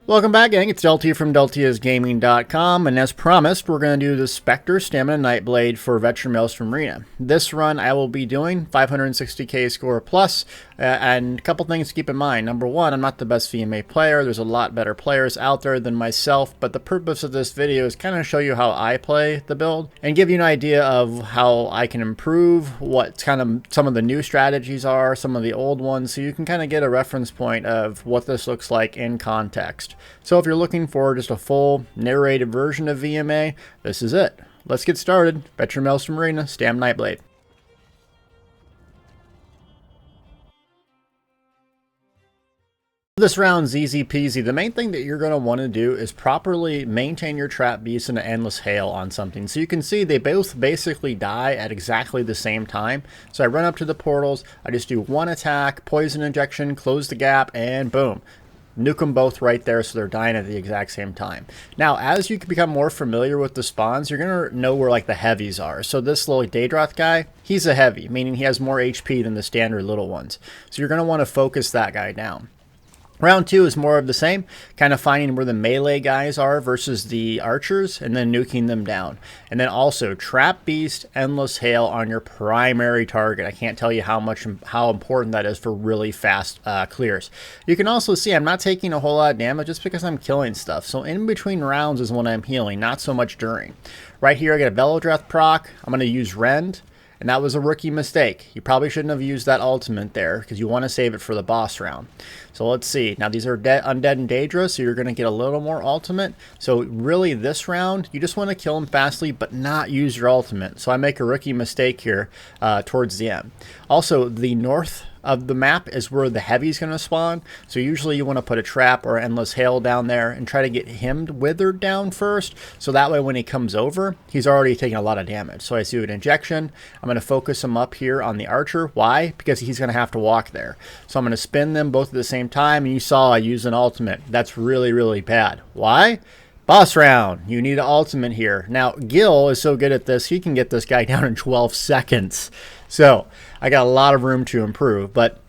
Welcome back, gang. It's Deltia from DeltiasGaming.com, and as promised, we're going to do the Specter Stamina Nightblade for Veteran Maelstrom Arena. This run I will be doing 560k score plus, and a couple things to keep in mind. Number one, I'm not the best VMA player. There's a lot better players out there than myself, but the purpose of this video is kind of show you how I play the build and give you an idea of how I can improve, what kind of some of the new strategies are, some of the old ones, so you can kind of get a reference point of what this looks like in context. So if you're looking for just a full narrated version of VMA, this is it. Let's get started. Veteran Maelstrom Arena, Stamina Nightblade. This round's easy peasy. The main thing that you're going to want to do is properly maintain your trap beast in an endless hail on something. So you can see they both basically die at exactly the same time. So I run up to the portals, I just do one attack, poison injection, close the gap, and boom. Nuke them both right there, so they're dying at the exact same time. Now, as you become more familiar with the spawns, you're going to know where like the heavies are. So this little Daedroth guy, he's a heavy, meaning he has more HP than the standard little ones. So you're going to want to focus that guy down. Round two is more of the same, kind of finding where the melee guys are versus the archers and then nuking them down. And then also Trap Beast, Endless Hail on your primary target. I can't tell you how important that is for really fast clears. You can also see I'm not taking a whole lot of damage just because I'm killing stuff. So in between rounds is when I'm healing, not so much during. Right here I get a Velodreth proc. I'm going to use Rend. And that was a rookie mistake. You probably shouldn't have used that ultimate there because you want to save it for the boss round. So let's see. Now these are undead and Daedra, so you're going to get a little more ultimate. So really this round, you just want to kill them fastly but not use your ultimate. So I make a rookie mistake here towards the end. Also, the north of the map is where the heavy is going to spawn. So usually you want to put a trap or endless hail down there and try to get him withered down first. So that way when he comes over, he's already taking a lot of damage. So I do an injection. I'm going to focus him up here on the archer. Why? Because he's going to have to walk there. So I'm going to spin them both at the same time. And you saw I use an ultimate. That's really, really bad. Why? Boss round. You need an ultimate here. Now, Gil is so good at this, he can get this guy down in 12 seconds. So, I got a lot of room to improve. But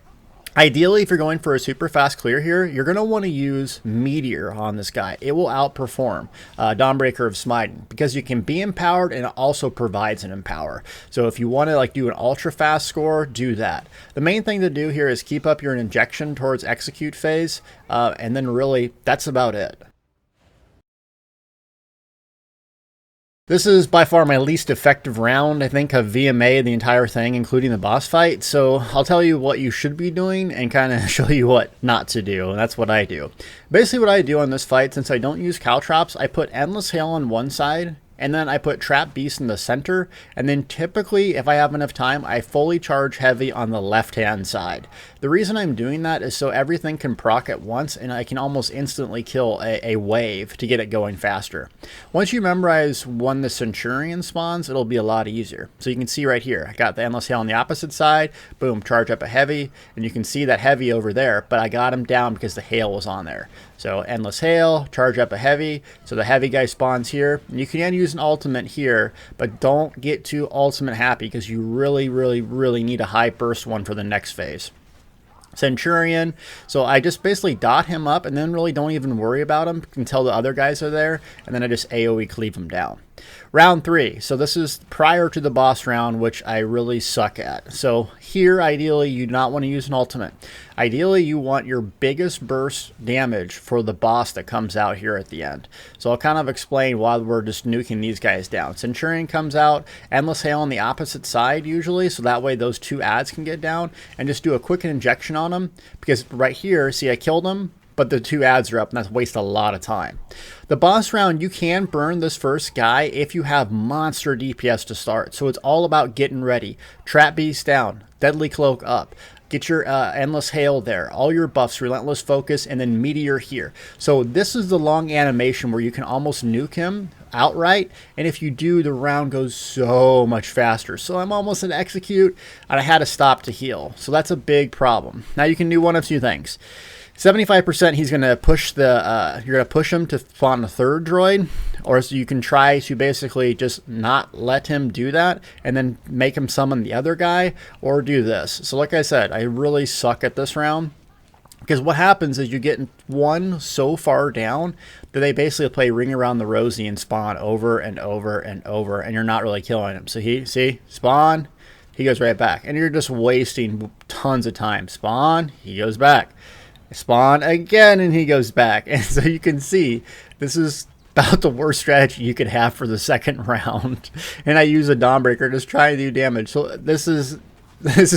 ideally, if you're going for a super fast clear here, you're going to want to use Meteor on this guy. It will outperform Dawnbreaker of Smiting because you can be empowered and it also provides an empower. So if you want to like do an ultra fast score, do that. The main thing to do here is keep up your injection towards execute phase, and then really that's about it. This is by far my least effective round, I think, of VMA, the entire thing, including the boss fight. So I'll tell you what you should be doing and kind of show you what not to do. And that's what I do. Basically what I do on this fight, since I don't use caltrops, I put Endless Hail on one side, and then I put Trap Beast in the center, and then typically, if I have enough time, I fully charge heavy on the left-hand side. The reason I'm doing that is so everything can proc at once, and I can almost instantly kill a wave to get it going faster. Once you memorize when the Centurion spawns, it'll be a lot easier. So you can see right here, I got the Endless Hail on the opposite side, boom, charge up a heavy, and you can see that heavy over there, but I got him down because the hail was on there. So Endless Hail, charge up a heavy, so the heavy guy spawns here. You can use an ultimate here, but don't get too ultimate happy because you really, really, really need a high burst one for the next phase. Centurion, so I just basically dot him up and then really don't even worry about him until the other guys are there, and then I just AoE cleave him down. Round 3, so this is prior to the boss round, which I really suck at. So here, ideally, you do not want to use an ultimate. Ideally, you want your biggest burst damage for the boss that comes out here at the end. So I'll kind of explain why we're just nuking these guys down. Centurion comes out, Endless Hail on the opposite side usually, so that way those two adds can get down, and just do a quick injection on them, because right here, see I killed him, but the two adds are up, and that's waste a lot of time. The boss round, you can burn this first guy if you have monster DPS to start. So it's all about getting ready. Trap Beast down, Deadly Cloak up. Get your Endless Hail there, all your buffs, Relentless Focus, and then Meteor here. So this is the long animation where you can almost nuke him outright, and if you do, the round goes so much faster. So I'm almost at execute, and I had to stop to heal. So that's a big problem. Now you can do one of two things. 75% he's going to push the, you're going to push him to spawn a third droid, or so you can try to basically just not let him do that and then make him summon the other guy, or do this. So like I said, I really suck at this round. Because what happens is you get one so far down that they basically play Ring Around the Rosie and spawn over and over and over, and you're not really killing him. So see, spawn, he goes right back. And you're just wasting tons of time. Spawn, he goes back. Spawn again, and he goes back. And so you can see this is about the worst strategy you could have for the second round. And I use a Dawnbreaker just trying to do damage. So this is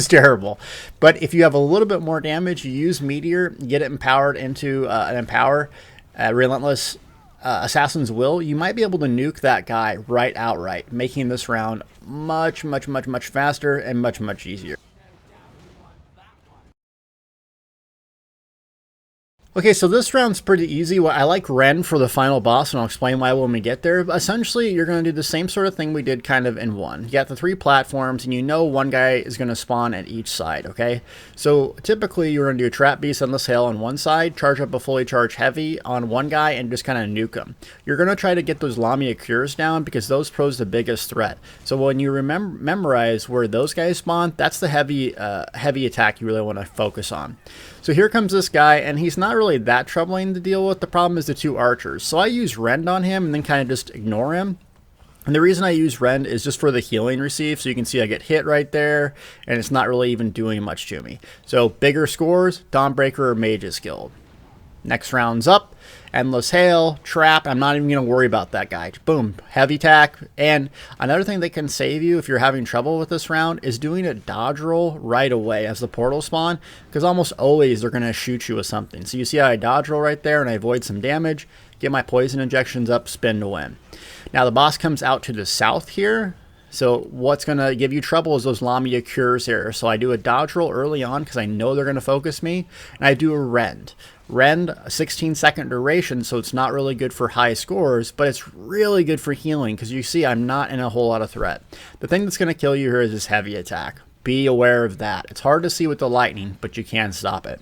terrible. But if you have a little bit more damage, you use Meteor, get it empowered into an Empower, Relentless Assassin's Will, you might be able to nuke that guy outright, making this round much faster and much easier. Okay, so this round's pretty easy. I like Ren for the final boss, and I'll explain why when we get there. But essentially, you're going to do the same sort of thing we did kind of in 1. You got the 3 platforms, and you know one guy is going to spawn at each side, okay? So typically, you're going to do a Trap Beast Endless Hail on one side, charge up a fully charged Heavy on one guy, and just kind of nuke him. You're going to try to get those Lamia Cures down because those pose the biggest threat. So when you memorize where those guys spawn, that's the heavy attack you really want to focus on. So here comes this guy, and he's not really that troubling to deal with. The problem is the 2 archers. So I use Rend on him and then kind of just ignore him. And the reason I use Rend is just for the healing receive. So you can see I get hit right there, and it's not really even doing much to me. So bigger scores, Dawnbreaker or Mage's Guild. Next round's up. Endless Hail, Trap. I'm not even going to worry about that guy. Boom. Heavy attack. And another thing that can save you if you're having trouble with this round is doing a dodge roll right away as the portal spawn, because almost always they're going to shoot you with something. So you see how I dodge roll right there and I avoid some damage, get my poison injections up, spin to win. Now the boss comes out to the south here. So what's going to give you trouble is those Lamia Cures here. So I do a dodge roll early on because I know they're going to focus me, and I do a Rend. Rend, a 16-second duration, so it's not really good for high scores, but it's really good for healing because you see I'm not in a whole lot of threat. The thing that's going to kill you here is this heavy attack. Be aware of that. It's hard to see with the lightning, but you can stop it.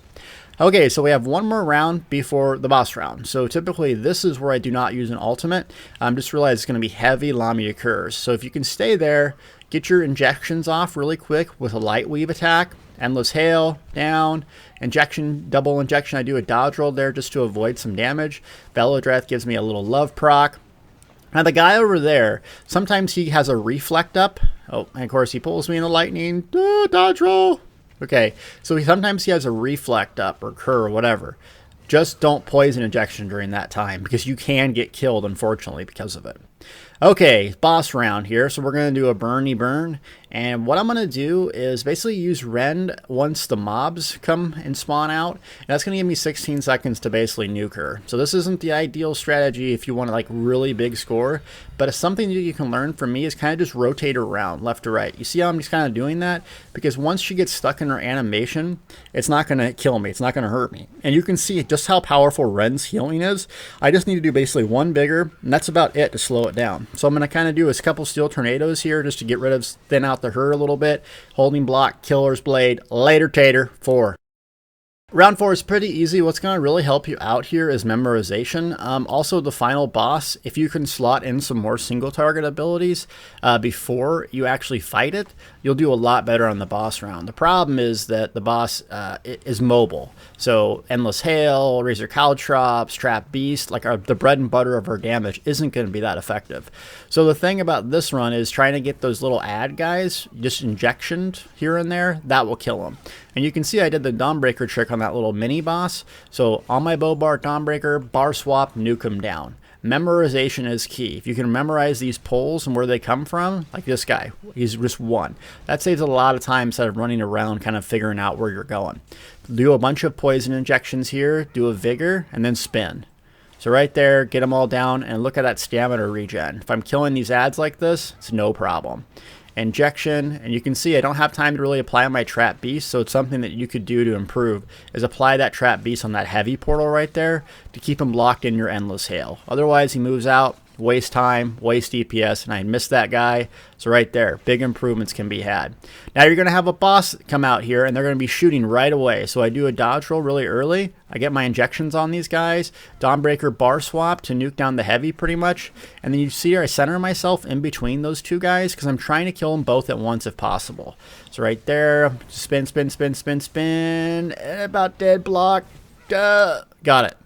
Okay, so we have one more round before the boss round. So typically this is where I do not use an ultimate. Just realize it's going to be heavy Lamia Cures. So if you can stay there, get your injections off really quick with a light weave attack. Endless Hail, down, injection, double injection. I do a dodge roll there just to avoid some damage. Velodreth gives me a little love proc. Now the guy over there, sometimes he has a reflect up. Oh, and of course he pulls me in the lightning. Dodge roll. Okay, so sometimes he has a reflect up or cur or whatever. Just don't poison injection during that time because you can get killed, unfortunately, because of it. Okay, boss round here. So we're going to do a burn. And what I'm going to do is basically use Rend once the mobs come and spawn out. And that's going to give me 16 seconds to basically nuke her. So this isn't the ideal strategy if you want to like really big score. But it's something that you can learn from me is kind of just rotate her around left to right. You see how I'm just kind of doing that? Because once she gets stuck in her animation, it's not going to kill me. It's not going to hurt me. And you can see just how powerful Rend's healing is. I just need to do basically one bigger, and that's about it to slow it down. So I'm going to kind of do a couple Steel Tornadoes here just to get rid of, thin out the hurt a little bit. Holding block, Killer's Blade, later tater, 4. Round 4 is pretty easy. What's going to really help you out here is memorization. Also, the final boss, if you can slot in some more single target abilities before you actually fight it, you'll do a lot better on the boss round. The problem is that the boss is mobile. So Endless Hail, Razor Caltrops, Trap Beast, like the bread and butter of our damage isn't going to be that effective. So the thing about this run is trying to get those little ad guys, just injectioned here and there, that will kill them. And you can see I did the Dawnbreaker trick on that little mini boss. So on my bow bar, Dawnbreaker, bar swap, nuke him down. Memorization is key. If you can memorize these pulls and where they come from, like this guy, he's just one. That saves a lot of time instead of running around kind of figuring out where you're going. Do a bunch of poison injections here, do a vigor, and then spin. So right there, get them all down, and look at that stamina regen. If I'm killing these ads like this, it's no problem. Injection, and you can see I don't have time to really apply my Trap Beast, so it's something that you could do to improve is apply that Trap Beast on that heavy portal right there to keep him locked in your Endless Hail. Otherwise he moves out, waste time, waste DPS, and I missed that guy. So right there, big improvements can be had. Now you're going to have a boss come out here, and they're going to be shooting right away. So I do a dodge roll really early. I get my injections on these guys. Dawnbreaker bar swap to nuke down the heavy pretty much. And then you see here I center myself in between those two guys because I'm trying to kill them both at once if possible. So right there, spin, spin, spin, spin, spin. About dead block. Got it.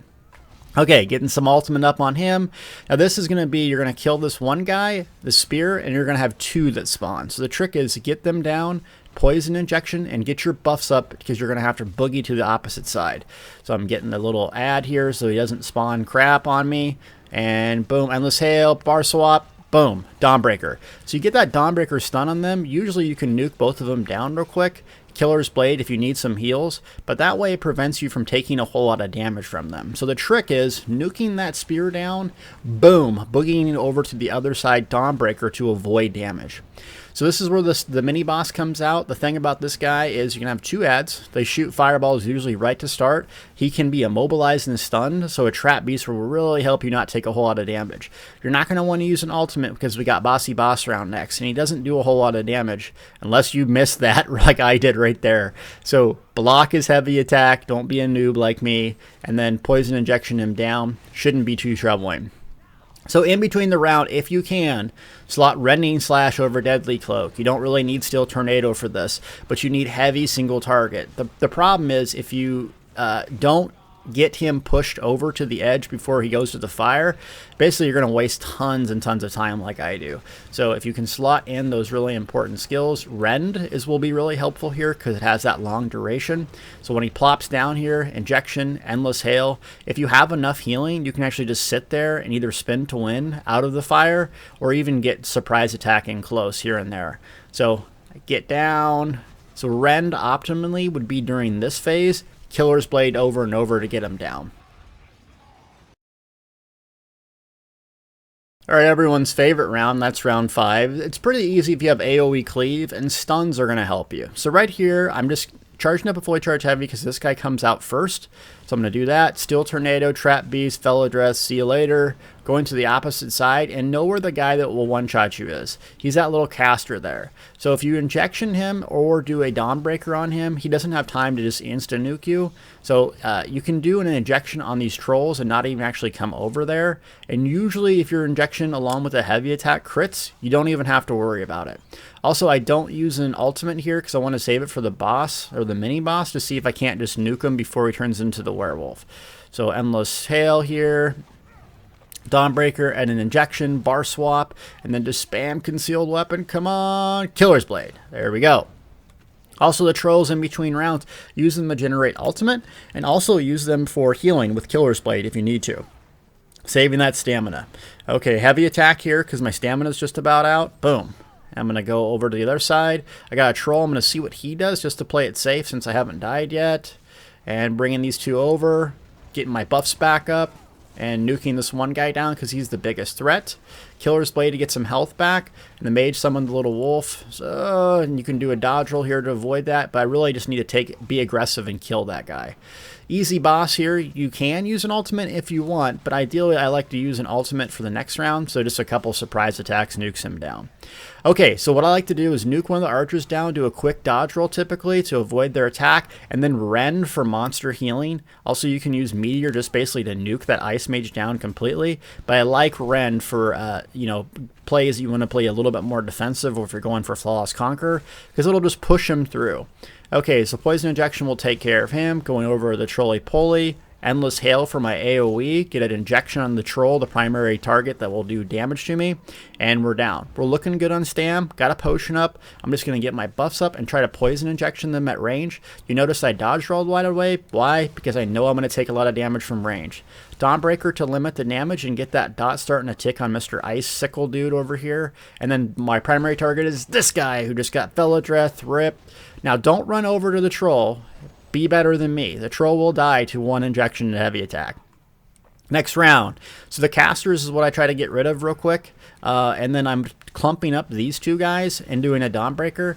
Okay, getting some ultimate up on him. Now this is going to be, you're going to kill this one guy, the spear, and you're going to have two that spawn. So the trick is to get them down, poison injection, and get your buffs up because you're going to have to boogie to the opposite side. So I'm getting a little ad here so he doesn't spawn crap on me. And boom, endless hail, bar swap, boom, Dawnbreaker. So you get that Dawnbreaker stun on them. Usually you can nuke both of them down real quick. Killer's Blade if you need some heals, but that way it prevents you from taking a whole lot of damage from them. So the trick is nuking that spear down, boom, boogieing over to the other side Dawnbreaker to avoid damage. So this is where the mini boss comes out. The thing about this guy is you can have two ads. They shoot fireballs usually right to start. He can be immobilized and stunned, so a trap beast will really help you not take a whole lot of damage. You're not going to want to use an ultimate because we got Bossy Boss round next, and he doesn't do a whole lot of damage unless you miss that like I did right there. So block his heavy attack, don't be a noob like me, and then poison injection him down. Shouldn't be too troubling. So in between the round, if you can, slot Rending Slash over Deadly Cloak. You don't really need Steel Tornado for this, but you need heavy single target. The problem is if you don't get him pushed over to the edge before he goes to the fire, basically you're going to waste tons and tons of time like I do. So if you can slot in those really important skills, Rend will be really helpful here because it has that long duration. So when he plops down here, injection, endless hail, if you have enough healing, you can actually just sit there and either spin to win out of the fire or even get surprise attacking close here and there. So get down. So Rend optimally would be during this phase. Killer's Blade over and over to get him down. Alright, everyone's favorite round, that's round 5. It's pretty easy if you have AoE cleave, and stuns are going to help you. So right here, I'm just charging up a fully charged heavy because this guy comes out first. So I'm going to do that. Steel Tornado, Trap Beast, Fellow Dress, see you later. Going to the opposite side and know where the guy that will one-shot you is. He's that little caster there. So if you injection him or do a Dawnbreaker on him, he doesn't have time to just insta-nuke you. So you can do an injection on these trolls and not even actually come over there. And usually if your injection along with a heavy attack crits, you don't even have to worry about it. Also, I don't use an ultimate here because I want to save it for the boss or the mini boss to see if I can't just nuke him before he turns into the werewolf. So endless hail here. Dawnbreaker and an injection, bar swap, and then just spam concealed weapon. Come on, Killer's Blade. There we go. Also, the trolls in between rounds, use them to generate ultimate, and also use them for healing with Killer's Blade if you need to. Saving that stamina. Okay, heavy attack here because my stamina is just about out. Boom. I'm going to go over to the other side. I got a troll. I'm going to see what he does just to play it safe since I haven't died yet. And bringing these two over, getting my buffs back up. And nuking this one guy down because he's the biggest threat. Killer's Blade to get some health back. And the mage summoned the little wolf. So, and you can do a dodge roll here to avoid that. But I really just need to be aggressive and kill that guy. Easy boss here. You can use an ultimate if you want. But ideally I like to use an ultimate for the next round. So just a couple surprise attacks nukes him down. Okay, so what I like to do is nuke one of the archers down, do a quick dodge roll typically to avoid their attack, and then Rend for monster healing. Also, you can use Meteor just basically to nuke that Ice Mage down completely, but I like Rend for, plays you want to play a little bit more defensive or if you're going for Flawless Conqueror, because it'll just push him through. Okay, so Poison Injection will take care of him, going over the Trolley-Poly. Endless Hail for my AoE, get an injection on the troll, the primary target that will do damage to me, and we're down. We're looking good on Stam, got a potion up. I'm just going to get my buffs up and try to poison injection them at range. You notice I dodge rolled wide away. Why? Because I know I'm going to take a lot of damage from range. Dawnbreaker to limit the damage and get that dot starting to tick on Mr. Ice Sickle dude over here. And then my primary target is this guy who just got Felodreth, rip. Now don't run over to the troll. Be better than me. The troll will die to one injection and heavy attack. Next round. So the casters is what I try to get rid of real quick. And then I'm clumping up these two guys and doing a Dawnbreaker.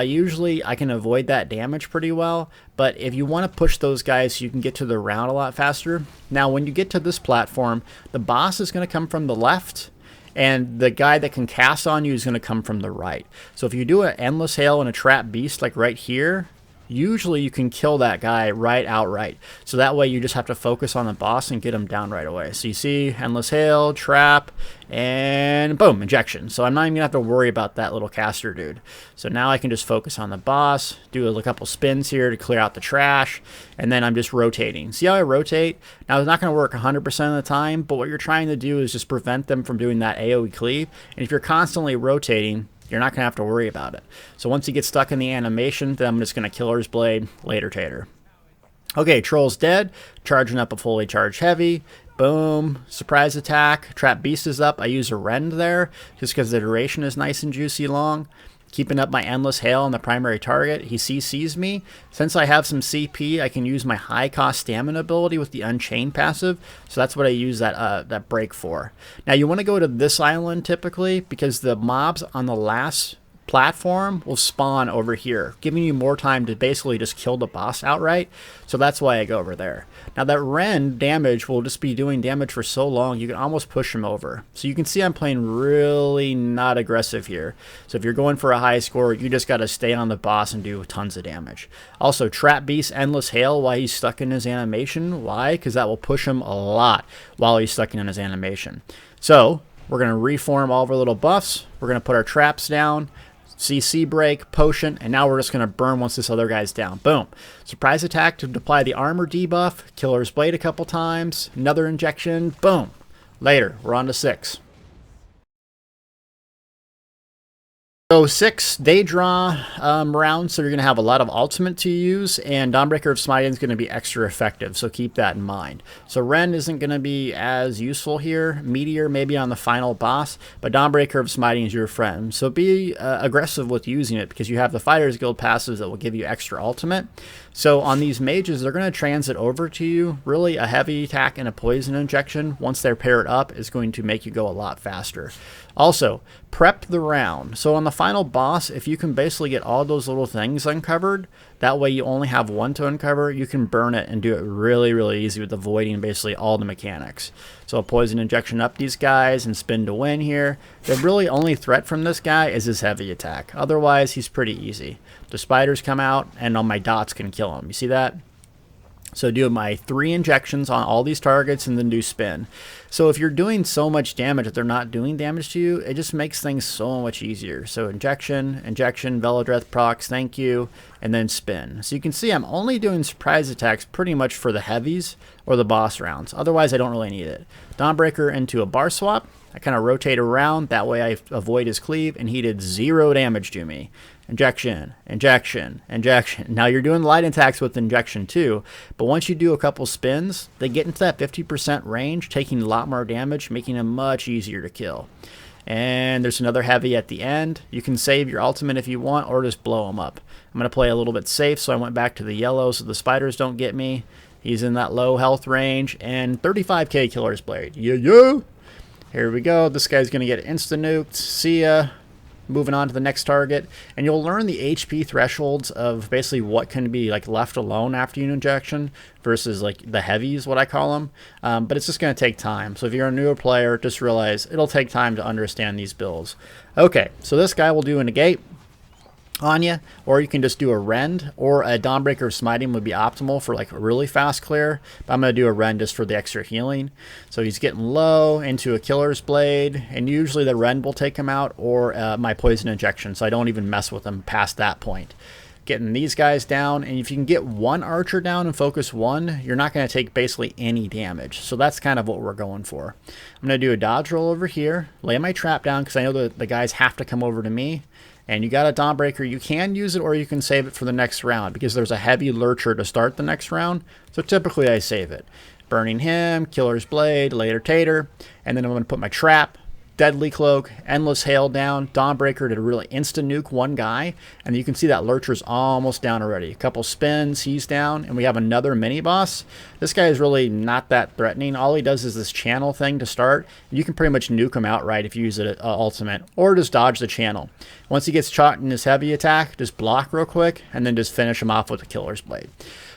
Usually I can avoid that damage pretty well, but if you want to push those guys so you can get to the round a lot faster. Now when you get to this platform, the boss is going to come from the left, and the guy that can cast on you is going to come from the right. So if you do an Endless Hail and a Trap Beast like right here, usually you can kill that guy outright. So that way you just have to focus on the boss and get him down right away. So you see Endless Hail, Trap, and boom, injection. So I'm not even going to have to worry about that little caster dude. So now I can just focus on the boss, do a couple spins here to clear out the trash, and then I'm just rotating. See how I rotate? Now it's not going to work 100% of the time, but what you're trying to do is just prevent them from doing that AoE cleave. And if you're constantly rotating, you're not going to have to worry about it. So once you get stuck in the animation, then I'm just going to Killer's Blade, later tater. Okay, Troll's dead. Charging up a fully charged heavy. Boom. Surprise attack. Trap Beast is up. I use a Rend there just because the duration is nice and juicy long. Keeping up my Endless Hail on the primary target. He CCs me. Since I have some CP, I can use my high cost stamina ability with the Unchained passive. So that's what I use that break for. Now you want to go to this island typically because the mobs on the last platform will spawn over here, giving you more time to basically just kill the boss outright. So that's why I go over there. Now that Rend damage will just be doing damage for so long, you can almost push him over. So you can see I'm playing really not aggressive here. So if you're going for a high score, you just got to stay on the boss and do tons of damage. Also, Trap Beast Endless Hail while he's stuck in his animation. Why? Because that will push him a lot while he's stuck in his animation. So we're going to reform all of our little buffs. We're going to put our traps down. CC break, potion, and now we're just going to burn once this other guy's down. Boom. Surprise attack to apply the armor debuff. Killer's Blade a couple times. Another injection. Boom. Later, we're on to 6. So 6 day draw rounds, so you're going to have a lot of ultimate to use, and Dawnbreaker of Smiting is going to be extra effective, so keep that in mind. So Ren isn't going to be as useful here. Meteor maybe on the final boss, but Dawnbreaker of Smiting is your friend. So be aggressive with using it because you have the Fighters Guild passives that will give you extra ultimate. So on these mages, they're going to transit over to you. Really, a heavy attack and a poison injection, once they're paired up, is going to make you go a lot faster. Also, prep the round. So on the final boss, if you can basically get all those little things uncovered, that way you only have one to uncover, you can burn it and do it really, really easy with avoiding basically all the mechanics. So a poison injection up these guys and spin to win here. The really only threat from this guy is his heavy attack. Otherwise, he's pretty easy. The spiders come out and on my dots can kill him. You see that? So do my 3 injections on all these targets and then do spin. So if you're doing so much damage that they're not doing damage to you, it just makes things so much easier. So injection, Velodreth procs, thank you, and then spin. So you can see I'm only doing surprise attacks pretty much for the heavies or the boss rounds. Otherwise, I don't really need it. Dawnbreaker into a bar swap. I kind of rotate around. That way I avoid his cleave, and he did 0 damage to me. Injection, injection, injection. Now you're doing light attacks with injection too, but once you do a couple spins, they get into that 50% range, taking a lot more damage, making them much easier to kill. And there's another heavy at the end. You can save your ultimate if you want, or just blow them up. I'm going to play a little bit safe, so I went back to the yellow so the spiders don't get me. He's in that low health range, and 35k Killer's Blade. Yeah. Here we go. This guy's going to get insta-nuked. See ya. Moving on to the next target, and you'll learn the HP thresholds of basically what can be like left alone after an injection versus like the heavies, what I call them. But it's just going to take time. So if you're a newer player, just realize it'll take time to understand these builds. Okay, so this guy will do a negate on you, or you can just do a Rend, or a Dawnbreaker of Smiting would be optimal for like a really fast clear, but I'm going to do a Rend just for the extra healing. So he's getting low into a Killer's Blade, and usually the Rend will take him out, or my poison injection, so I don't even mess with him past that point. Getting these guys down, and if you can get one archer down and focus one, you're not going to take basically any damage. So that's kind of what we're going for. I'm going to do a dodge roll over here, lay my trap down because I know the guys have to come over to me. And you got a Dawnbreaker, you can use it or you can save it for the next round because there's a heavy lurcher to start the next round. So typically I save it. Burning him, Killer's Blade, later tater, and then I'm going to put my trap, Deadly Cloak, Endless Hail down, Dawnbreaker to really insta-nuke one guy, and you can see that Lurcher's almost down already. A couple spins, he's down, and we have another mini-boss. This guy is really not that threatening. All he does is this channel thing to start, and you can pretty much nuke him outright if you use it ultimate, or just dodge the channel. Once he gets caught in his heavy attack, just block real quick, and then just finish him off with the Killer's Blade.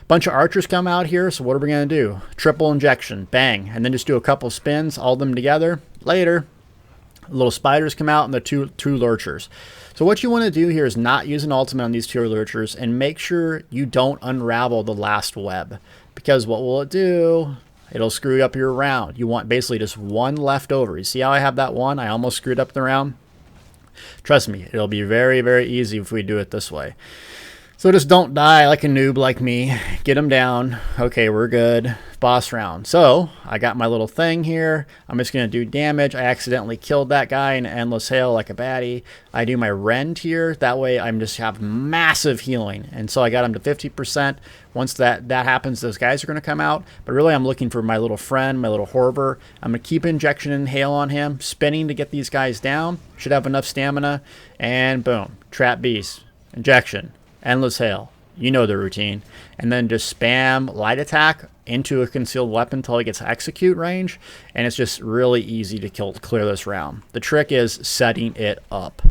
Bunch of archers come out here, so what are we going to do? Triple injection, bang, and then just do a couple spins, all of them together. Later. Little spiders come out and the two lurchers. So what you want to do here is not use an ultimate on these two lurchers and make sure you don't unravel the last web, because what will it do? It'll screw up your round. You want basically just one left over. You see how I have that one? I almost screwed up the round. Trust me, it'll be very, very easy if we do it this way. So just don't die like a noob like me. Get him down. Okay, we're good. Boss round. So I got my little thing here. I'm just going to do damage. I accidentally killed that guy in Endless Hail like a baddie. I do my rend here. That way I'm just have massive healing. And so I got him to 50%. Once that happens, those guys are going to come out. But really I'm looking for my little friend, my little Horber. I'm going to keep injection and hail on him. Spinning to get these guys down. Should have enough stamina. And boom. Trap Beast. Injection. Endless Hail, you know the routine, and then just spam light attack into a concealed weapon until it gets execute range, and it's just really easy to clear this round. The trick is setting it up.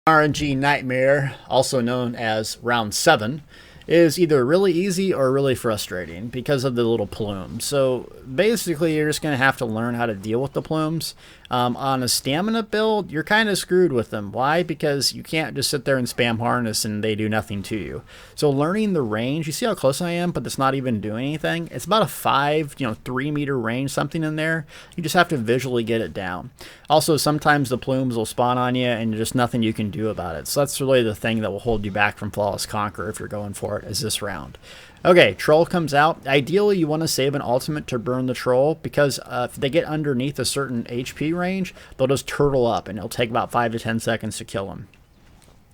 RNG Nightmare, also known as round 7, is either really easy or really frustrating because of the little plumes. So basically you're just going to have to learn how to deal with the plumes. On a stamina build, you're kind of screwed with them. Why? Because you can't just sit there and spam harness and they do nothing to you. So learning the range, you see how close I am, but it's not even doing anything. It's about a 3 meter range, something in there. You just have to visually get it down. Also, sometimes the plumes will spawn on you and there's just nothing you can do about it. So that's really the thing that will hold you back from Flawless Conqueror if you're going for it, is this round. Okay, Troll comes out. Ideally, you want to save an ultimate to burn the Troll, because if they get underneath a certain HP range, they'll just turtle up, and it'll take about 5 to 10 seconds to kill them.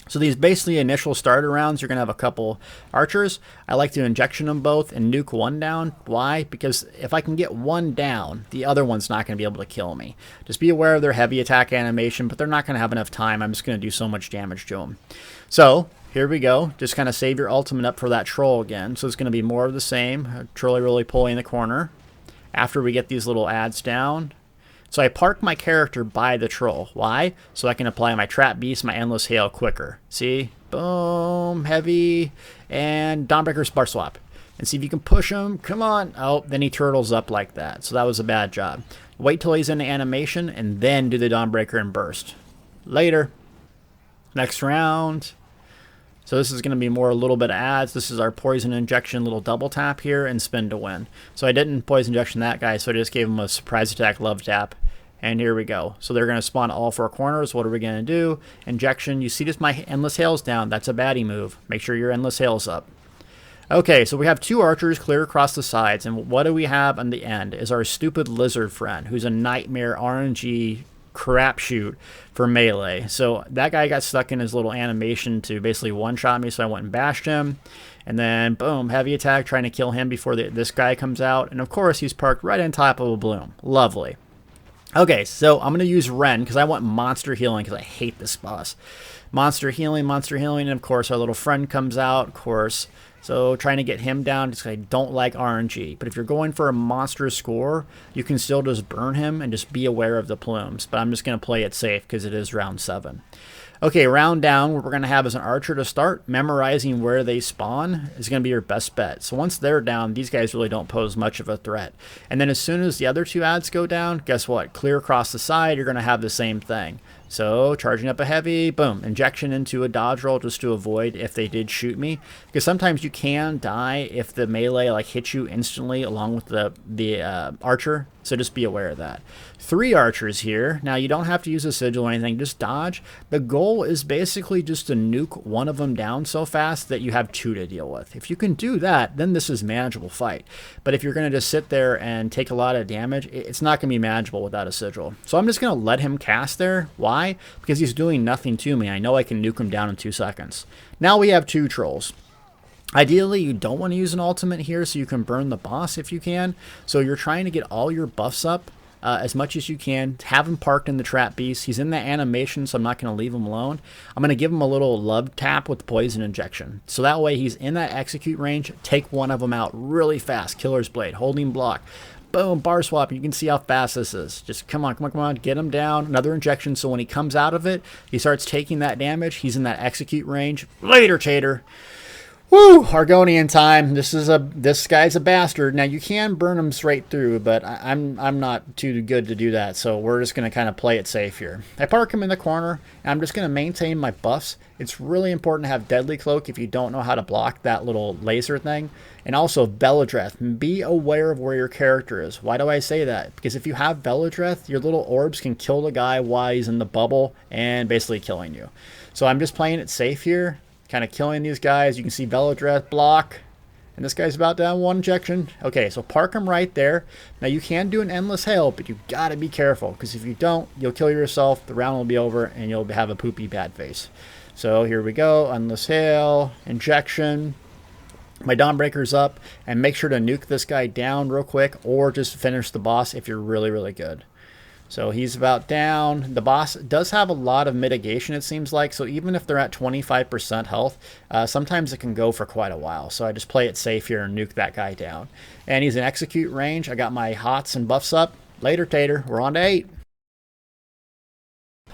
So these basically initial starter rounds, you're going to have a couple archers. I like to injection them both and nuke one down. Why? Because if I can get one down, the other one's not going to be able to kill me. Just be aware of their heavy attack animation, but they're not going to have enough time. I'm just going to do so much damage to them. So here we go. Just kind of save your ultimate up for that troll again. So it's going to be more of the same. Troll really pulling the corner. After we get these little ads down. So I park my character by the troll. Why? So I can apply my Trap Beast, my Endless Hail quicker. See? Boom. Heavy. And Dawnbreaker Spark Swap. And see if you can push him. Come on. Oh, then he turtles up like that. So that was a bad job. Wait till he's in the animation and then do the Dawnbreaker and burst. Later. Next round. So this is going to be more a little bit of ads. This is our poison injection little double tap here and spin to win. So I didn't poison injection that guy, so I just gave him a surprise attack love tap. And here we go. So they're going to spawn all 4 corners. What are we going to do? Injection. You see this, my Endless Hail's down. That's a baddie move. Make sure your Endless Hail's up. Okay, so we have 2 archers clear across the sides. And what do we have on the end is our stupid lizard friend, who's a nightmare RNG crapshoot for melee. So that guy got stuck in his little animation to basically one-shot me, so I went and bashed him. And then, boom, heavy attack, trying to kill him before this guy comes out. And of course, he's parked right on top of a bloom. Lovely. Okay, so I'm going to use Ren because I want monster healing because I hate this boss. Monster healing, and of course our little friend comes out, of course. So trying to get him down just because I don't like RNG. But if you're going for a monster score, you can still just burn him and just be aware of the plumes. But I'm just going to play it safe because it is round 7. Okay, round down, what we're going to have is an archer to start. Memorizing where they spawn is going to be your best bet. So once they're down, these guys really don't pose much of a threat. And then as soon as the other 2 ads go down, guess what? Clear across the side, you're going to have the same thing. So charging up a heavy, boom, injection into a dodge roll just to avoid if they did shoot me. Because sometimes you can die if the melee like hits you instantly along with the archer. So just be aware of that. 3 archers here. Now you don't have to use a sigil or anything, just dodge. The goal is basically just to nuke one of them down so fast that you have 2 to deal with. If you can do that, then this is a manageable fight. But if you're going to just sit there and take a lot of damage, it's not going to be manageable without a sigil. So I'm just going to let him cast there. Why? Because he's doing nothing to me. I know I can nuke him down in 2 seconds. Now we have 2 trolls. Ideally, you don't want to use an ultimate here so you can burn the boss if you can. So you're trying to get all your buffs up as much as you can. Have him parked in the trap beast. He's in that animation, so I'm not going to leave him alone. I'm going to give him a little love tap with poison injection. So that way he's in that execute range. Take one of them out really fast. Killer's Blade, holding block. Boom, bar swap. You can see how fast this is. Just come on, come on, come on. Get him down. Another injection. So when he comes out of it, he starts taking that damage. He's in that execute range. Later, Tater. Woo! Argonian time. This guy's a bastard. Now you can burn him straight through, but I'm not too good to do that. So we're just gonna kind of play it safe here. I park him in the corner, and I'm just gonna maintain my buffs. It's really important to have Deadly Cloak if you don't know how to block that little laser thing. And also Veladreth. Be aware of where your character is. Why do I say that? Because if you have Veladreth, your little orbs can kill the guy while he's in the bubble and basically killing you. So I'm just playing it safe here. Kind of killing these guys. You can see Veladreth block. And this guy's about to have one injection. Okay, so park him right there. Now you can do an Endless Hail, but you got to be careful. Because if you don't, you'll kill yourself. The round will be over and you'll have a poopy bad face. So here we go. Endless Hail. Injection. My Dawnbreaker's up. And make sure to nuke this guy down real quick. Or just finish the boss if you're really, really good. So he's about down. The boss does have a lot of mitigation, it seems like. So even if they're at 25% health, sometimes it can go for quite a while. So I just play it safe here and nuke that guy down. And he's in execute range. I got my hots and buffs up. Later, Tater. We're on to 8.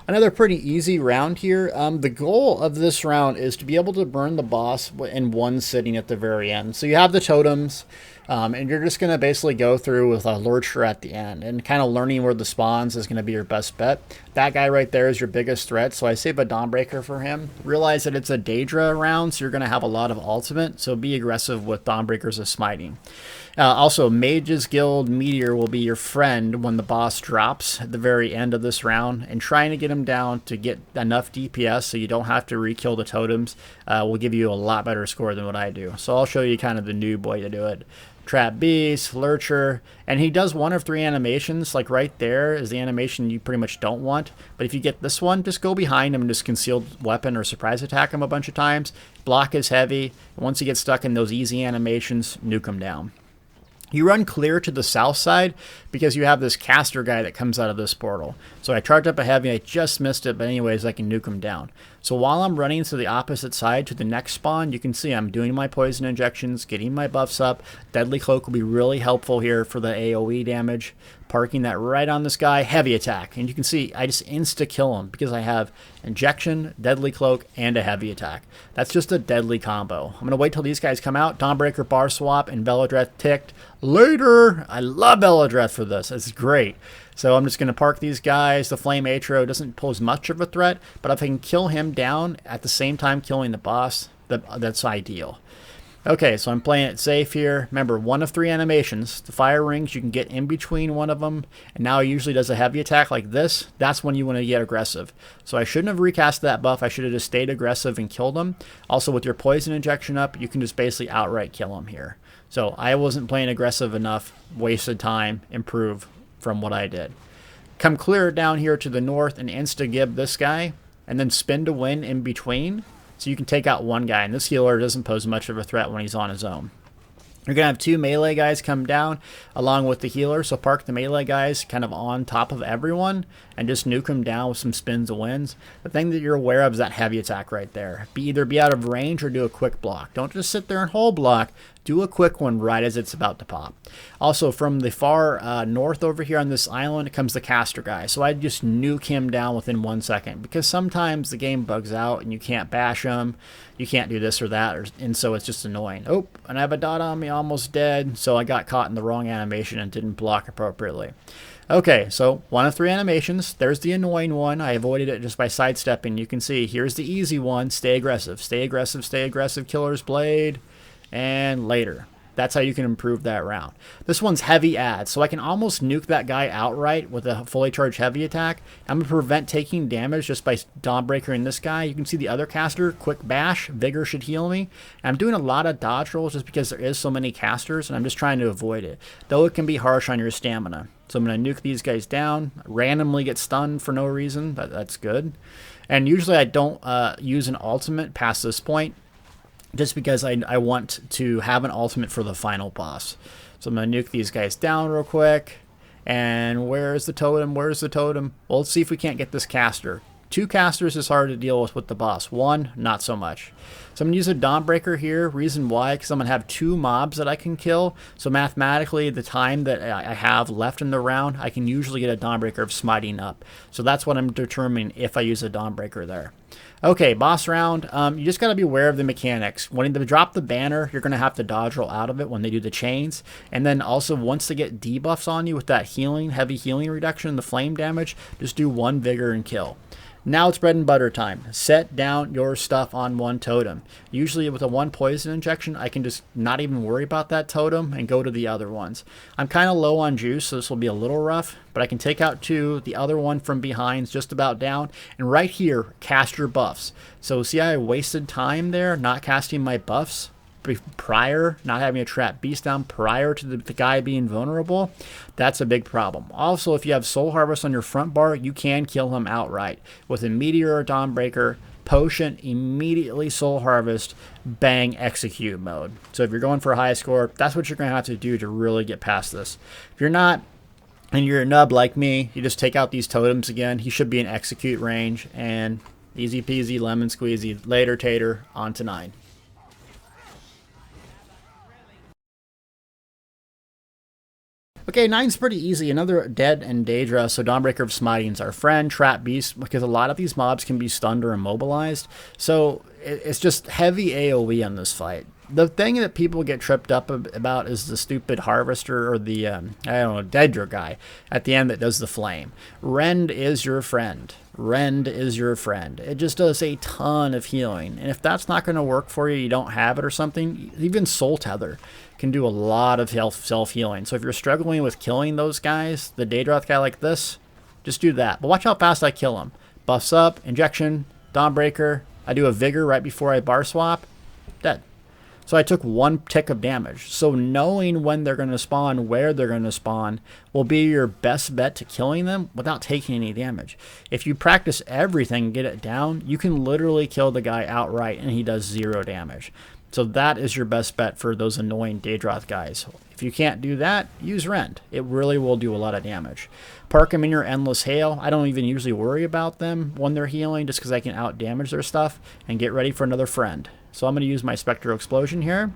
Another pretty easy round here. The goal of this round is to be able to burn the boss in one sitting at the very end. So you have the totems, and you're just going to basically go through with a Lurcher at the end. And kind of learning where the spawns is going to be your best bet. That guy right there is your biggest threat, so I save a Dawnbreaker for him. Realize that it's a Daedra round, so you're going to have a lot of ultimate, so be aggressive with Dawnbreakers of Smiting. Also, Mage's Guild Meteor will be your friend when the boss drops at the very end of this round, and trying to get him down to get enough DPS so you don't have to re-kill the totems will give you a lot better score than what I do. So I'll show you kind of the noob way to do it. Trap Beast, Lurcher, and he does one of 3 animations. Like right there is the animation you pretty much don't want. But if you get this one, just go behind him and just concealed weapon or surprise attack him a bunch of times. Block is heavy. And once you get stuck in those easy animations, nuke him down. You run clear to the south side because you have this caster guy that comes out of this portal. So I charged up a heavy, I just missed it, but anyways, I can nuke him down. So while I'm running to the opposite side to the next spawn, you can see I'm doing my poison injections, getting my buffs up. Deadly Cloak will be really helpful here for the AoE damage. Parking that right on this guy, heavy attack. And you can see I just insta-kill him because I have injection, Deadly Cloak, and a heavy attack. That's just a deadly combo. I'm going to wait till these guys come out. Dawnbreaker, bar swap, and Veladreth ticked. Later! I love Veladreth for this. It's great. So I'm just going to park these guys. The Flame Atro doesn't pose much of a threat, but if I can kill him down at the same time killing the boss, that's ideal. Okay, so I'm playing it safe here. Remember, 1 of 3 animations. The fire rings, you can get in between one of them. And now he usually does a heavy attack like this. That's when you want to get aggressive. So I shouldn't have recast that buff. I should have just stayed aggressive and killed him. Also, with your poison injection up, you can just basically outright kill him here. So I wasn't playing aggressive enough. Wasted time. Improve from what I did. Come clear down here to the north and insta-gib this guy. And then spin to win in between. So you can take out one guy, and this healer doesn't pose much of a threat when he's on his own. You're going to have 2 melee guys come down along with the healer, so park the melee guys kind of on top of everyone and just nuke them down with some spins and wins. The thing that you're aware of is that heavy attack right there. Either be out of range or do a quick block. Don't just sit there and hold block. Do a quick one right as it's about to pop. Also, from the far north over here on this island comes the caster guy. So I just nuke him down within 1 second because sometimes the game bugs out and you can't bash him. You can't do this or that, and so it's just annoying. Oh, and I have a dot on me, almost dead. So I got caught in the wrong animation and didn't block appropriately. Okay, so 1 of 3 animations. There's the annoying one. I avoided it just by sidestepping. You can see here's the easy one. Stay aggressive. Stay aggressive. Stay aggressive. Killer's Blade. And later. That's how you can improve that round. This one's heavy add, so I can almost nuke that guy outright with a fully charged heavy attack. I'm going to prevent taking damage just by Dawnbreakering this guy. You can see the other caster, quick bash, Vigor should heal me. And I'm doing a lot of dodge rolls just because there is so many casters, and I'm just trying to avoid it. Though it can be harsh on your stamina. So I'm going to nuke these guys down, randomly get stunned for no reason. That's good. And usually I don't use an ultimate past this point. just because I want to have an ultimate for the final boss. So I'm going to nuke these guys down real quick. And where's the totem? Where's the totem? Well, let's see if we can't get this caster. 2 casters is hard to deal with the boss. 1, not so much. So I'm going to use a Dawnbreaker here. Reason why, because I'm going to have 2 mobs that I can kill. So mathematically, the time that I have left in the round, I can usually get a Dawnbreaker of smiting up. So that's what I'm determining if I use a Dawnbreaker there. Okay, boss round. You just got to be aware of the mechanics. When they drop the banner, you're going to have to dodge roll out of it when they do the chains. And then also, once they get debuffs on you with that healing, heavy healing reduction, the flame damage, just do 1 vigor and kill. Now it's bread and butter time. Set down your stuff on 1 totem. Usually with a 1 poison injection, I can just not even worry about that totem and go to the other ones. I'm kind of low on juice, so this will be a little rough, but I can take out 2. The other one from behind's just about down. And right here, cast your buffs. So see how I wasted time there not casting my buffs? Prior, not having a trap beast down prior to the guy being vulnerable, that's a big problem. Also, if you have Soul Harvest on your front bar, you can kill him outright. With a Meteor or Dawnbreaker, Potion, immediately Soul Harvest, bang, execute mode. So if you're going for a high score, that's what you're going to have to do to really get past this. If you're not, and you're a nub like me, you just take out these totems again. He should be in execute range, and easy peasy, lemon squeezy, later tater, on to 9. Okay, 9's pretty easy. Another Dead and Daedra, so Dawnbreaker of Smiting's our friend. Trap Beast, because a lot of these mobs can be stunned or immobilized. So it's just heavy AoE on this fight. The thing that people get tripped up about is the stupid Harvester or the, I don't know, Daedra guy at the end that does the flame. Rend is your friend. Rend is your friend. It just does a ton of healing. And if that's not going to work for you, you don't have it or something, even Soul Tether can do a lot of self-healing. So if you're struggling with killing those guys, the Daedroth guy like this, just do that. But watch how fast I kill him. Buffs up, injection, Dawnbreaker. I do a Vigor right before I bar swap. Dead. So I took 1 tick of damage. So knowing when they're going to spawn, where they're going to spawn, will be your best bet to killing them without taking any damage. If you practice everything and get it down, you can literally kill the guy outright and he does 0 damage. So that is your best bet for those annoying Daedroth guys. If you can't do that, use Rend. It really will do a lot of damage. Park them in your Endless Hail. I don't even usually worry about them when they're healing just because I can out-damage their stuff. And get ready for another friend. So I'm going to use my Spectral Explosion here.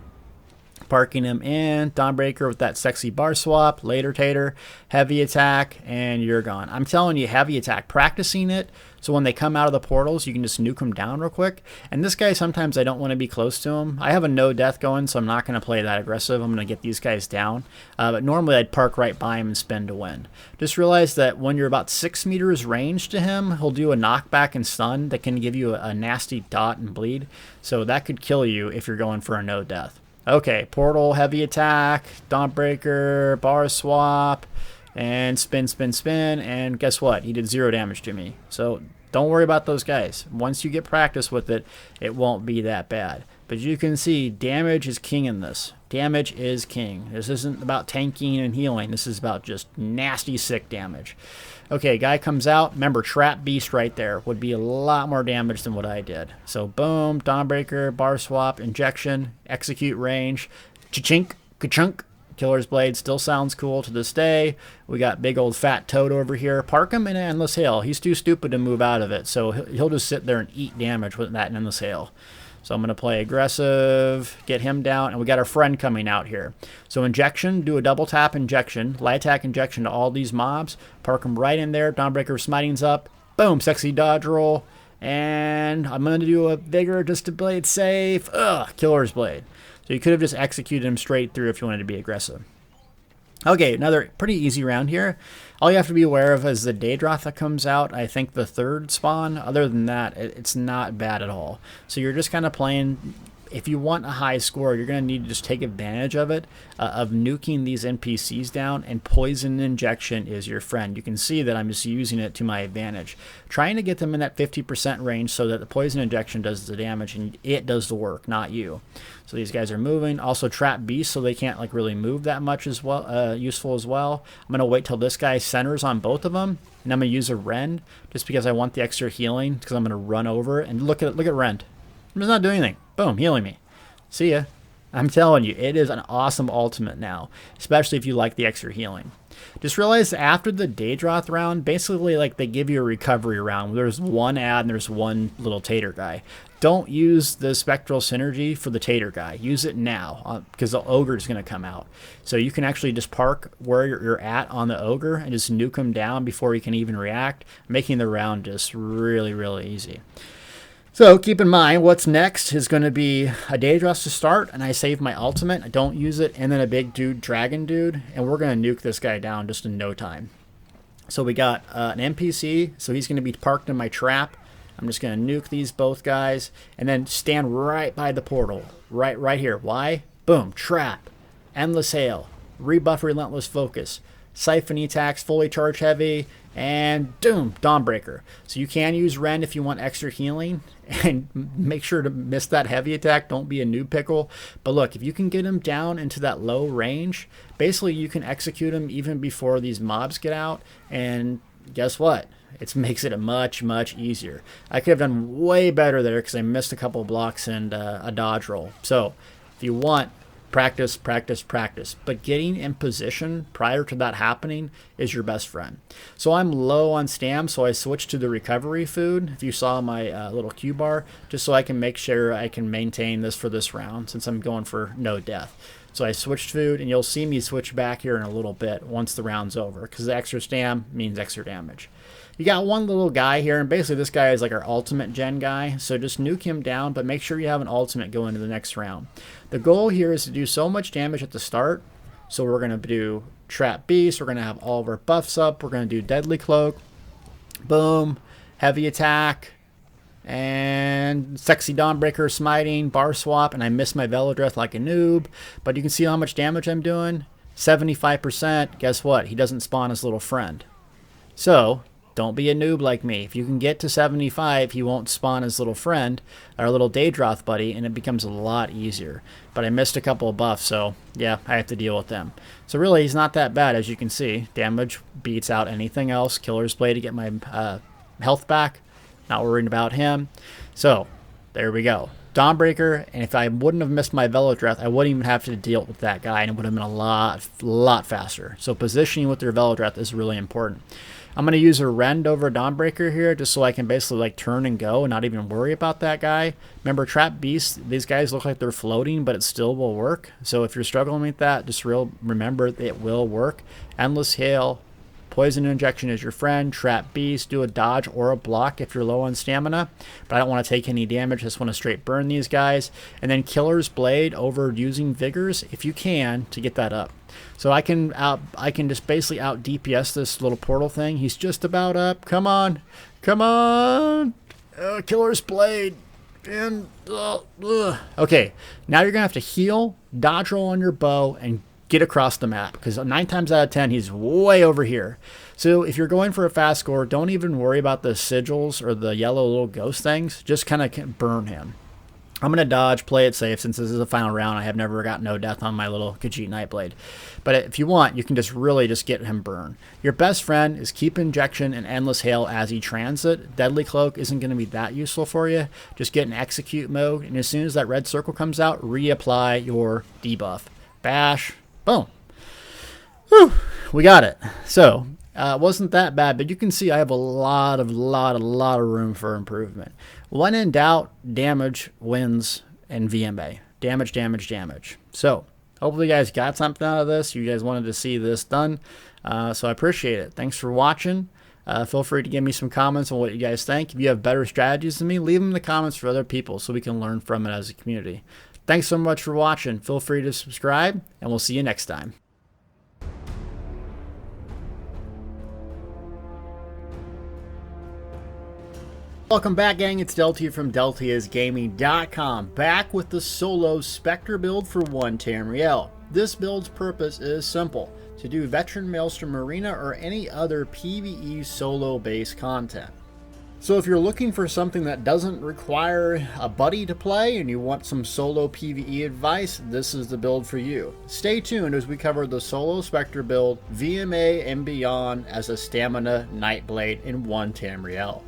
Parking him in, Dawnbreaker with that sexy bar swap, later tater, heavy attack, and you're gone. I'm telling you, heavy attack, practicing it, so when they come out of the portals, you can just nuke them down real quick. And this guy, sometimes I don't want to be close to him. I have a no death going, so I'm not going to play that aggressive. I'm going to get these guys down. But normally I'd park right by him and spin to win. Just realize that when you're about 6 meters range to him, he'll do a knockback and stun that can give you a nasty dot and bleed. So that could kill you if you're going for a no death. Okay, portal, heavy attack, Dawnbreaker, bar swap, and spin, spin, spin, and guess what? He did 0 damage to me. So don't worry about those guys. Once you get practice with it, it won't be that bad. But you can see damage is king in this. Damage is king. This isn't about tanking and healing. This is about just nasty, sick damage. Okay, guy comes out. Remember, Trap Beast right there would be a lot more damage than what I did. So, boom, Dawnbreaker, bar swap, injection, execute range, cha-chink, ka-chunk. Killer's Blade still sounds cool to this day. We got big old fat Toad over here. Park him in an Endless Hail. He's too stupid to move out of it, so he'll just sit there and eat damage with that Endless Hail. So I'm going to play aggressive, get him down, and we got our friend coming out here. So injection, do a double tap injection, light attack injection to all these mobs, park them right in there, Dawnbreaker Smiting's up, boom, sexy dodge roll, and I'm going to do a Vigor just to play it safe, Killer's Blade. So you could have just executed him straight through if you wanted to be aggressive. Okay, another pretty easy round here. All you have to be aware of is the Daedroth that comes out. I think the 3rd spawn. Other than that, it's not bad at all. So you're just kind of playing. If you want a high score, you're going to need to just take advantage of it, of nuking these NPCs down, and poison injection is your friend. You can see that I'm just using it to my advantage. Trying to get them in that 50% range so that the poison injection does the damage and it does the work, not you. So these guys are moving. Also Trap Beast, so they can't like really move that much as well. Useful as well. I'm going to wait till this guy centers on both of them, and I'm going to use a Rend just because I want the extra healing because I'm going to run over and look at Rend. I'm just not doing anything. Boom, healing me. See ya. I'm telling you, it is an awesome ultimate now, especially if you like the extra healing. Just realize after the Daedroth round, basically like they give you a recovery round. There's one ad and there's one little tater guy. Don't use the spectral synergy for the tater guy. Use it now because the ogre is going to come out. So you can actually just park where you're at on the ogre and just nuke him down before he can even react, making the round just really, really easy. So keep in mind, what's next is going to be a Daedroth to start, and I save my ultimate. I don't use it, and then a big dude, dragon dude, and we're going to nuke this guy down just in no time. So we got an NPC, so he's going to be parked in my trap. I'm just going to nuke these both guys, and then stand right by the portal, right here. Why? Boom, trap, endless hail, rebuff relentless focus, siphon attacks, fully charge heavy, and doom, Dawnbreaker. So you can use Rend if you want extra healing, and make sure to miss that heavy attack. Don't be a noob pickle. But look, if you can get him down into that low range, basically you can execute him even before these mobs get out, and guess what? It makes it much, much easier. I could have done way better there because I missed a couple blocks and a dodge roll. So if you want, practice, practice, practice. But getting in position prior to that happening is your best friend. So I'm low on stam, so I switched to the recovery food. If you saw my little Q bar, just so I can make sure I can maintain this for this round since I'm going for no death. So I switched food, and you'll see me switch back here in a little bit once the round's over because the extra stam means extra damage. You got one little guy here, and basically this guy is like our ultimate gen guy, so just nuke him down, but make sure you have an ultimate go into the next round. The goal here is to do so much damage at the start, so we're going to do Trap Beast, we're going to have all of our buffs up, we're going to do Deadly Cloak, boom, heavy attack, and sexy Dawnbreaker smiting, bar swap, and I missed my Velodreth like a noob, but you can see how much damage I'm doing, 75%, guess what, he doesn't spawn his little friend. So don't be a noob like me. If you can get to 75, he won't spawn his little friend, our little Daedroth buddy, and it becomes a lot easier. But I missed a couple of buffs, so yeah, I have to deal with them. So really, he's not that bad, as you can see. Damage beats out anything else. Killer's Blade to get my health back. Not worrying about him. So there we go. Dawnbreaker, and if I wouldn't have missed my Velodreth, I wouldn't even have to deal with that guy, and it would have been a lot faster. So positioning with your Velodreth is really important. I'm going to use a Rend over Dawnbreaker here just so I can basically like turn and go and not even worry about that guy. Remember, Trap Beast, these guys look like they're floating, but it still will work. So if you're struggling with that, just remember it will work. Endless Hail, Poison Injection is your friend. Trap Beast, do a dodge or a block if you're low on stamina. But I don't want to take any damage, just want to straight burn these guys. And then Killer's Blade over using Vigors if you can to get that up. So I can just basically out DPS this little portal thing. He's just about up. Come on. Come on. Killer's Blade. And okay, now you're going to have to heal, dodge roll on your bow, and get across the map. Because 9 times out of 10, he's way over here. So if you're going for a fast score, don't even worry about the sigils or the yellow little ghost things. Just kind of burn him. I'm going to dodge, play it safe, since this is the final round. I have never got no death on my little Khajiit Nightblade. But if you want, you can just really just get him burn. Your best friend is Keep Injection and Endless Hail as he transit. Deadly Cloak isn't going to be that useful for you. Just get in execute mode, and as soon as that red circle comes out, reapply your debuff. Bash. Boom. Whew. We got it. So, it wasn't that bad, but you can see I have a lot of room for improvement. When in doubt, damage wins in VMA. Damage, damage, damage. So, hopefully you guys got something out of this. You guys wanted to see this done. So I appreciate it. Thanks for watching. Feel free to give me some comments on what you guys think. If you have better strategies than me, leave them in the comments for other people so we can learn from it as a community. Thanks so much for watching. Feel free to subscribe, and we'll see you next time. Welcome back, gang. It's Deltia from DeltiasGaming.com, back with the solo Specter build for One Tamriel. This build's purpose is simple: to do Veteran Maelstrom Arena or any other PvE solo-based content. So if you're looking for something that doesn't require a buddy to play and you want some solo PvE advice, this is the build for you. Stay tuned as we cover the solo Specter build, VMA, and beyond as a Stamina Nightblade in One Tamriel.